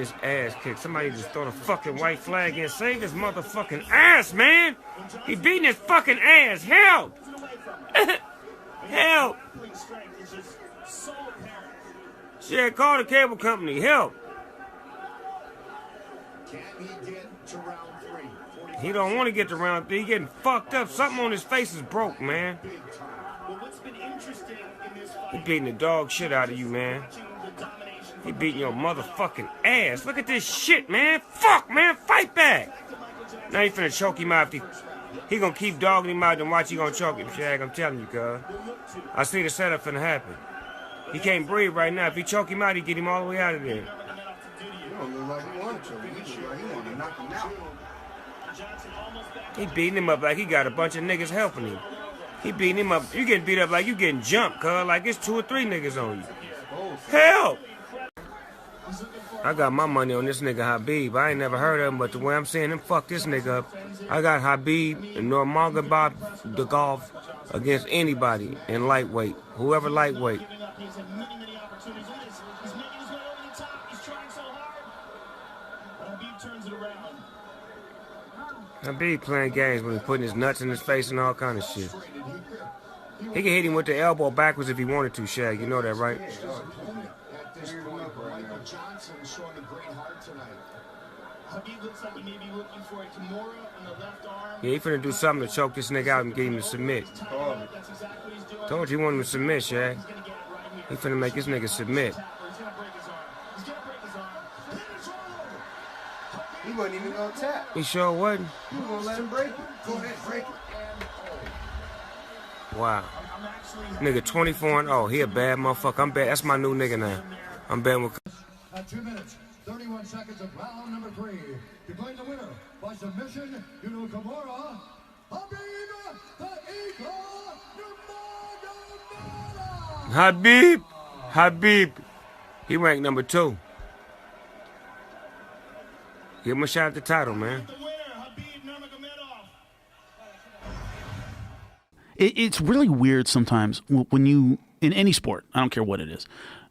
this ass kicked. Somebody just throw the fucking white flag and save his motherfucking ass, man. He beating his fucking ass. Help! Help! Shit, call the cable company. Help! He don't want to get to round 3. He getting fucked up. Something on his face is broke, man. He beating the dog shit out of you, man. He beating your motherfucking ass. Look at this shit, man. Fuck, man. Fight back. Now he finna choke him out. He gonna keep dogging him out and watch he gonna choke him, Shag. I'm telling you, cuz. I see the setup finna happen. He can't breathe right now. If he choke him out, he get him all the way out of there. He don't look like he wanted to. He want to knock him out. He beating him up like he got a bunch of niggas helping him. He beating him up. You getting beat up like you getting jumped, cuz. Like it's 2 or 3 niggas on you. Help! I got my money on this nigga Khabib. I ain't never heard of him, but the way I'm seeing him fuck this nigga up, I got Khabib and Nurmagamedov Dogg against anybody in lightweight. Whoever lightweight. Khabib playing games when he's putting his nuts in his face and all kind of shit. He can hit him with the elbow backwards if he wanted to, Shag. You know that, right? Yeah, he finna do something to choke this nigga out and get him to submit. Told you he wanted him to submit, Shag. He finna make this nigga submit. He wasn't even gonna tap. He sure wasn't. He was gonna let him break it. Go ahead, break it. Wow. Nigga 24-0. He a bad motherfucker. I'm bad. That's my new nigga now. I'm bad with. At 2 minutes, 31 seconds of round number 3. Declaring the winner by submission, Nurmagamedov, Khabib. Khabib. He ranked number 2. Give him a shot at the title, man. It's really weird sometimes when you, in any sport, I don't care what it is,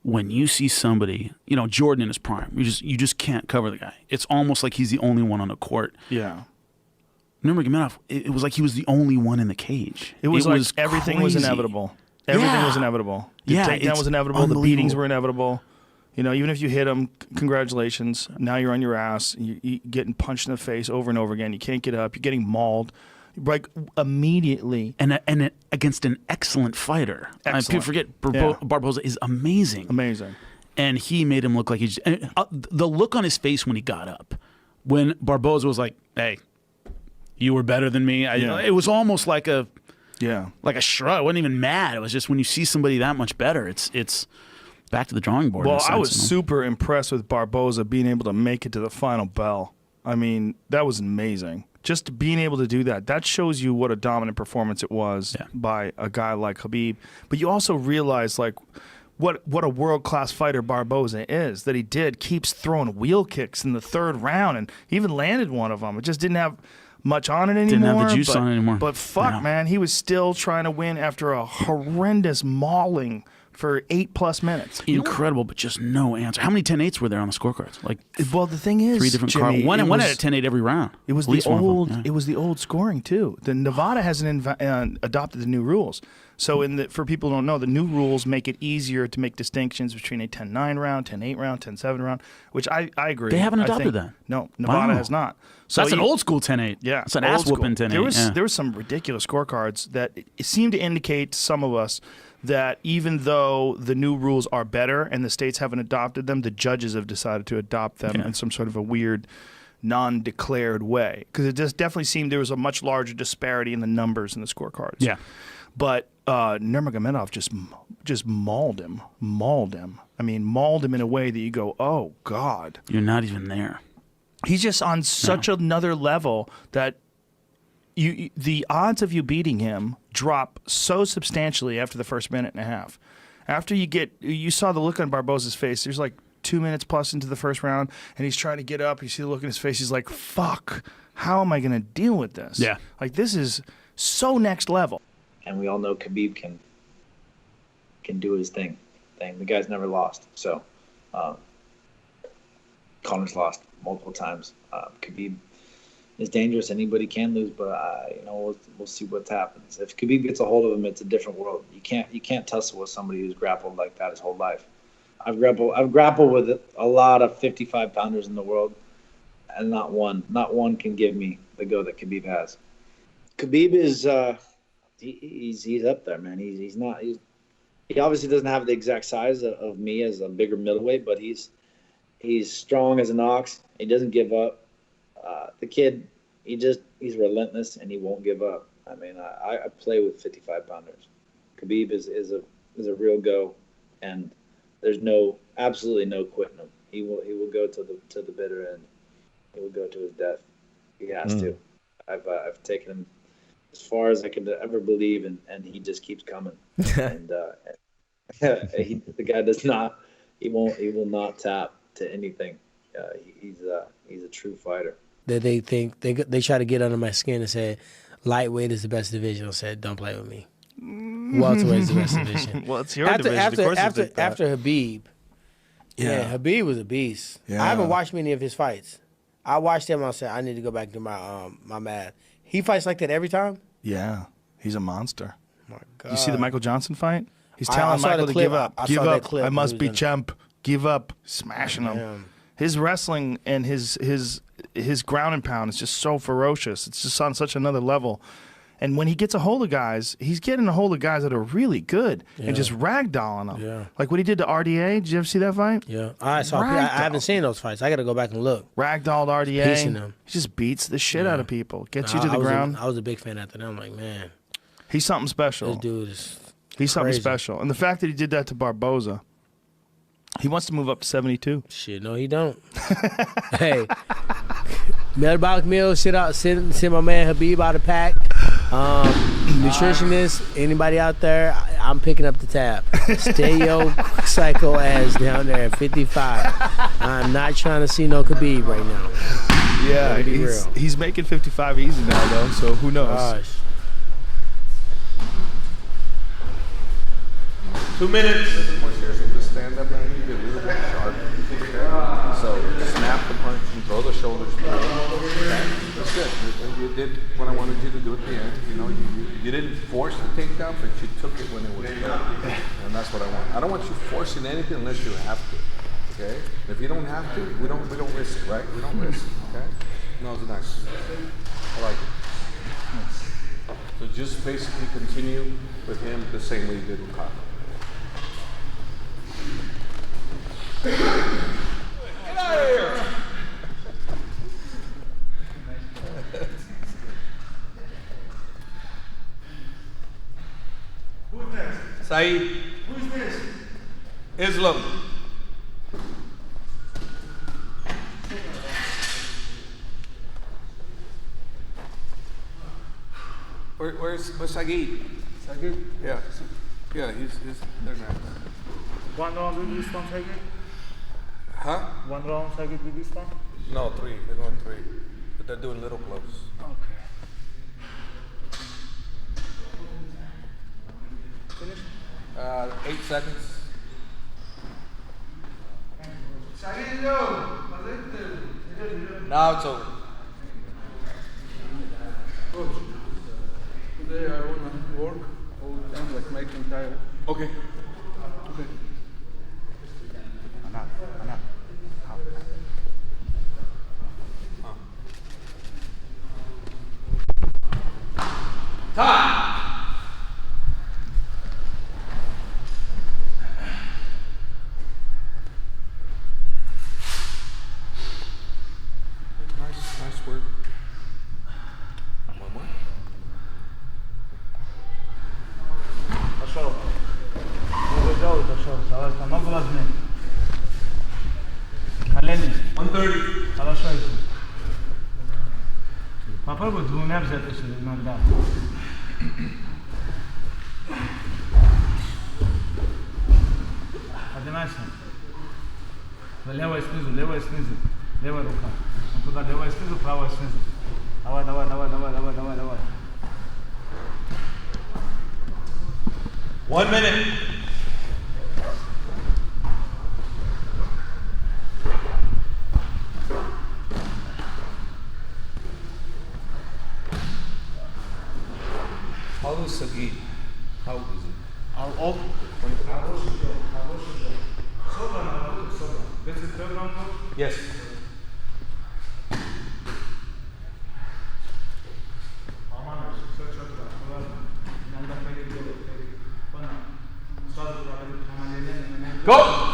when you see somebody, you know, Jordan in his prime, you just can't cover the guy. It's almost like he's the only one on the court. Yeah. Nurmagamedov, it was like he was the only one in the cage. It was like everything was inevitable. Everything was inevitable. The takedown was inevitable. The beatings were inevitable. You know, even if you hit him, congratulations. Now you're on your ass. You're getting punched in the face over and over again. You can't get up. You're getting mauled. Like immediately. And against an excellent fighter. Excellent. People forget Barboza is amazing. Amazing. And he made him look like he's... the look on his face when he got up, when Barboza was like, hey, you were better than me. It was almost like a shrug. It wasn't even mad. It was just when you see somebody that much better, it's back to the drawing board. Well, I was super impressed with Barboza being able to make it to the final bell. I mean, that was amazing. Just being able to do that, that shows you what a dominant performance it was by a guy like Khabib. But you also realize, like, what a world-class fighter Barboza is, that he keeps throwing wheel kicks in the 3rd round, and he even landed one of them. It just didn't have much on it anymore. Didn't have the juice on it anymore. But fuck, man, he was still trying to win after a horrendous mauling for 8+ minutes. Incredible, but just no answer. How many 10-8s were there on the scorecards? Like, well, the thing is, 3 different Jimmy, cards. One at a 10-8 every round. It was the old. It was the old scoring too. The Nevada hasn't adopted the new rules. So for people who don't know, the new rules make it easier to make distinctions between a 10-9 round, 10-8 round, 10-7 round, which I agree. They haven't adopted that. No, Nevada has not. So that's an old school 10-8. Yeah, it's an ass whooping 10-8. There was some ridiculous scorecards that seemed to indicate to some of us that even though the new rules are better and the states haven't adopted them, the judges have decided to adopt them in some sort of a weird, non-declared way. Because it just definitely seemed there was a much larger disparity in the numbers in the scorecards. Yeah. But Nurmagomedov just mauled him. I mean, mauled him in a way that you go, oh, God. You're not even there. He's just on such another level that the odds of you beating him drop so substantially after the first minute and a half. After you saw the look on Barboza's face. There's like 2 minutes plus into the first round, and he's trying to get up. You see the look in his face. He's like, fuck, how am I going to deal with this? Yeah. Like, this is so next level. And we all know Khabib can do his thing. The guy's never lost. So Connor's lost multiple times. Khabib is dangerous. Anybody can lose, but we'll see what happens. If Khabib gets a hold of him, it's a different world. You can't tussle with somebody who's grappled like that his whole life. I've grappled with a lot of 55-pounders in the world, and not one can give me the go that Khabib has. Khabib is he's up there, man. He obviously doesn't have the exact size of me as a bigger middleweight, but he's strong as an ox. He doesn't give up. The kid, he's relentless and he won't give up. I mean, I play with 55-pounders. Khabib is a real go, and there's absolutely no quitting him. He will go to the bitter end. He will go to his death. He has to. I've taken him as far as I could ever believe, and he just keeps coming. And the guy does not. He will not tap to anything. He's a true fighter. That they think they try to get under my skin and say lightweight is the best division. I said, don't play with me. Welterweight is the best division. Well, it's your division. Of course after Khabib, Khabib was a beast. Yeah. I haven't watched many of his fights. I watched him. I said, I need to go back to my math. He fights like that every time. Yeah, he's a monster. Oh my God. You see the Michael Johnson fight? He's telling Michael to give up. Give up. I must be champ. Give up. Smashing him. His wrestling and his ground and pound is just so ferocious. It's just on such another level. And when he gets a hold of guys, he's getting a hold of guys that are really good and just ragdolling them. Yeah. Like what he did to RDA. Did you ever see that fight? Yeah. I haven't seen those fights. I got to go back and look. Ragdolled RDA. Piecing them. He just beats the shit out of people. Gets you to the ground. I was a big fan after that. I'm like, man. He's something special. This dude is He's something crazy. special. And the fact that he did that to Barboza, he wants to move up to 72. Shit, no, he don't. Hey, metabolic meal, send my man Khabib out of pack. Nutritionist, anybody out there, I'm picking up the tab. Stay your psycho ass down there at 55. I'm not trying to see no Khabib right now. Yeah, he's making 55 easy now, though, so who knows? Gosh. 2 minutes. More serious with the stand-up, man. You get a little bit sharp. So snap the punch and throw the shoulders through. Okay? That's good. You did what I wanted you to do at the end. You know, you didn't force the takedown, but you took it when it was there. And that's what I want. I don't want you forcing anything unless you have to. Okay? If you don't have to, we don't risk it, right? We don't risk it. Okay? No, it's nice. I like it. So just basically continue with him the same way you did with Kyle. Get out of here! Who's next? Saeed. Who's this? Islam. Where's Saeed? Saeed? Yeah. Yeah, he's there now. One round with this one, Saeed? Huh? One round, Saeed, with this one? No, 3. They're going 3. But they're doing little gloves. Okay. Finish? 8 seconds. Now it's over. Coach, today I want to work all the time, like making tire. Okay. Okay. Time. Nice work. One more. Tamam lazım. Halledin. 130. Хорошо. Попробуй двумя взять еще иногда. Поднимайся. Левая снизу, левая снизу. Левая рука. Вот туда левая снизу, правая снизу. Давай. 1 minute. is Sagi? How old is he? How old? 25. This is third round, coach? Yes. Go!